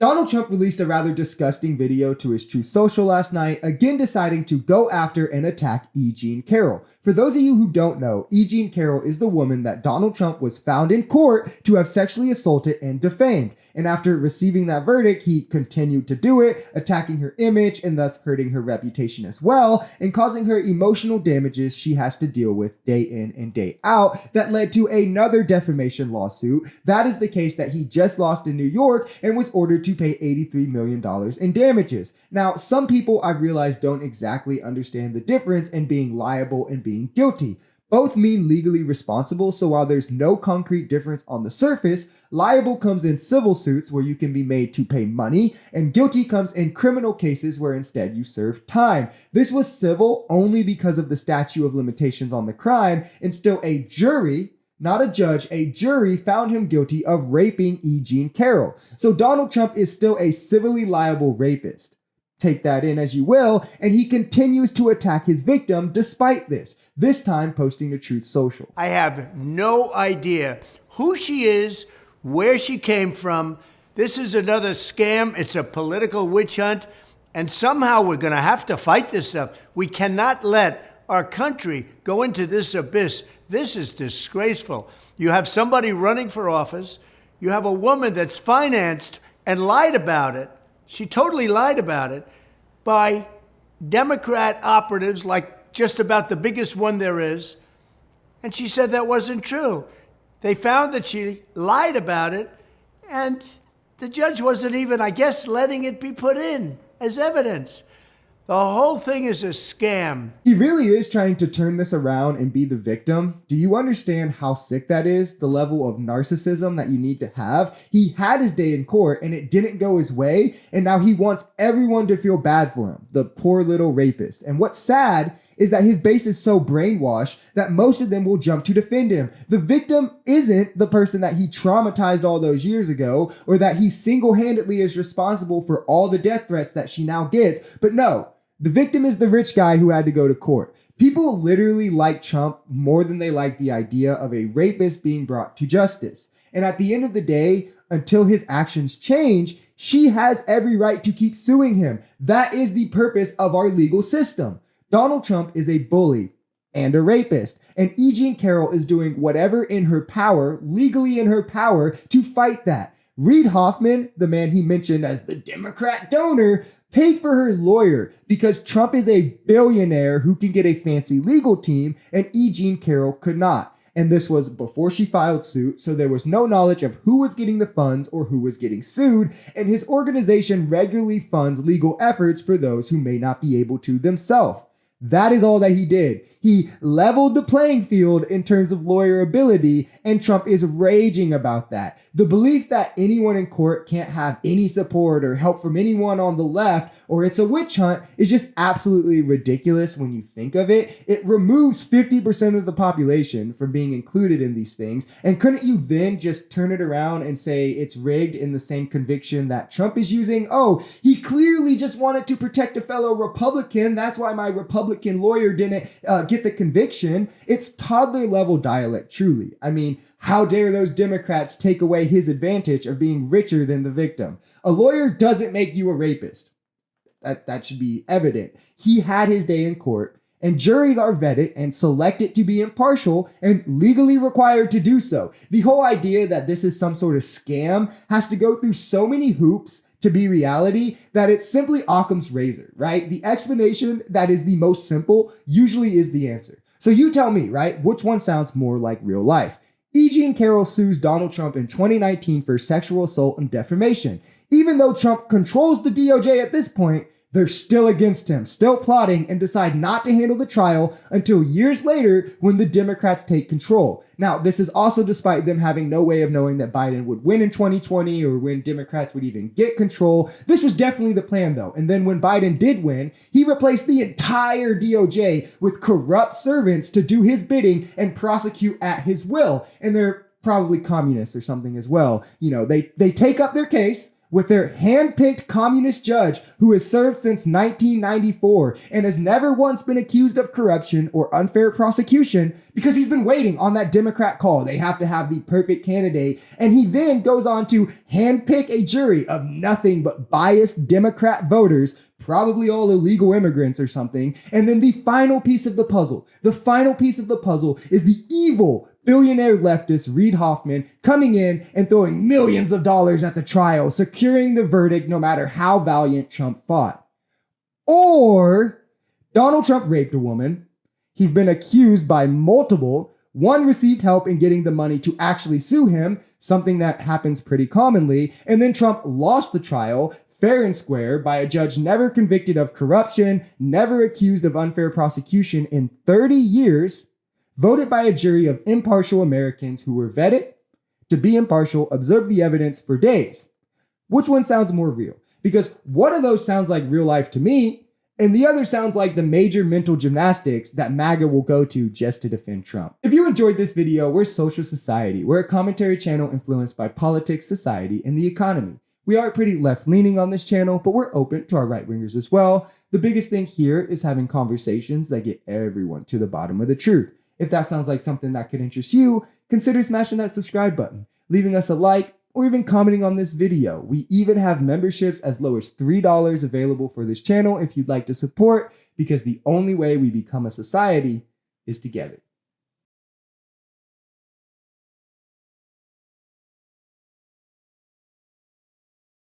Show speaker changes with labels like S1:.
S1: Donald Trump released a rather disgusting video to his Truth Social last night, again deciding to go after and attack E. Jean Carroll. For those of you who don't know, E. Jean Carroll is the woman that Donald Trump was found in court to have sexually assaulted and defamed. And after receiving that verdict, he continued to do it, attacking her image and thus hurting her reputation as well, and causing her emotional damages she has to deal with day in and day out. That led to another defamation lawsuit. That is the case that he just lost in New York and was ordered to pay $83 million in damages. Now, some people I've realized don't exactly understand the difference in being liable and being guilty. Both mean legally responsible, so while there's no concrete difference on the surface, liable comes in civil suits where you can be made to pay money, and guilty comes in criminal cases where instead you serve time. This was civil only because of the statute of limitations on the crime, and still a jury, not a judge, a jury found him guilty of raping E. Jean Carroll. So Donald Trump is still a civilly liable rapist. Take that in as you will, and he continues to attack his victim despite this time posting to Truth Social.
S2: I have no idea who she is, where she came from. This is another scam. It's a political witch hunt, and somehow we're going to have to fight this stuff. We cannot let our country go into this abyss. This is disgraceful. You have somebody running for office. You have a woman that's financed and lied about it. She totally lied about it by Democrat operatives, like just about the biggest one there is. And she said that wasn't true. They found that she lied about it, and the judge wasn't even, I guess, letting it be put in as evidence. The whole thing is a scam.
S1: He really is trying to turn this around and be the victim. Do you understand how sick that is? The level of narcissism that you need to have. He had his day in court and it didn't go his way. And now he wants everyone to feel bad for him. The poor little rapist. And what's sad is that his base is so brainwashed that most of them will jump to defend him. The victim isn't the person that he traumatized all those years ago, or that he single-handedly is responsible for all the death threats that she now gets. But no, the victim is the rich guy who had to go to court. People literally like Trump more than they like the idea of a rapist being brought to justice. And at the end of the day, until his actions change, she has every right to keep suing him. That is the purpose of our legal system. Donald Trump is a bully and a rapist, and E. Jean Carroll is doing whatever in her power, legally in her power, to fight that. Reid Hoffman, the man he mentioned as the Democrat donor, paid for her lawyer because Trump is a billionaire who can get a fancy legal team, and E. Jean Carroll could not. And this was before she filed suit, so there was no knowledge of who was getting the funds or who was getting sued, and his organization regularly funds legal efforts for those who may not be able to themselves. That is all that he did. He leveled the playing field in terms of lawyer ability, and Trump is raging about that. The belief that anyone in court can't have any support or help from anyone on the left, or it's a witch hunt, is just absolutely ridiculous when you think of it. It removes 50% of the population from being included in these things, and couldn't you then just turn it around and say it's rigged in the same conviction that Trump is using? Oh, he clearly just wanted to protect a fellow Republican. That's why my Republican lawyer didn't get the conviction. It's toddler level dialect, truly. I mean, how dare those Democrats take away his advantage of being richer than the victim? A lawyer doesn't make you a rapist. That should be evident. He had his day in court, and juries are vetted and selected to be impartial and legally required to do so. The whole idea that this is some sort of scam has to go through so many hoops to be reality that it's simply Occam's razor, right? The explanation that is the most simple usually is the answer. So you tell me, right? Which one sounds more like real life? E. Jean Carroll sues Donald Trump in 2019 for sexual assault and defamation. Even though Trump controls the DOJ at this point, they're still against him, still plotting, and decide not to handle the trial until years later when the Democrats take control. Now, this is also despite them having no way of knowing that Biden would win in 2020 or when Democrats would even get control. This was definitely the plan, though. And then when Biden did win, he replaced the entire DOJ with corrupt servants to do his bidding and prosecute at his will. And they're probably communists or something as well. You know, they take up their case. with their hand-picked communist judge who has served since 1994 and has never once been accused of corruption or unfair prosecution because he's been waiting on that Democrat call. They have to have the perfect candidate. And he then goes on to handpick a jury of nothing but biased Democrat voters, probably all illegal immigrants or something. And then the final piece of the puzzle is the evil billionaire leftist Reid Hoffman coming in and throwing millions of dollars at the trial, securing the verdict no matter how valiant Trump fought. Or Donald Trump raped a woman. He's been accused by multiple. One received help in getting the money to actually sue him, something that happens pretty commonly. And then Trump lost the trial fair and square by a judge never convicted of corruption, never accused of unfair prosecution in 30 years, voted by a jury of impartial Americans who were vetted to be impartial, observed the evidence for days. Which one sounds more real? Because one of those sounds like real life to me, and the other sounds like the major mental gymnastics that MAGA will go to just to defend Trump. If you enjoyed this video, we're Social Society. We're a commentary channel influenced by politics, society, and the economy. We are pretty left-leaning on this channel, but we're open to our right-wingers as well. The biggest thing here is having conversations that get everyone to the bottom of the truth. If that sounds like something that could interest you, consider smashing that subscribe button, leaving us a like, or even commenting on this video. We even have memberships as low as $3 available for this channel if you'd like to support, because the only way we become a society is together.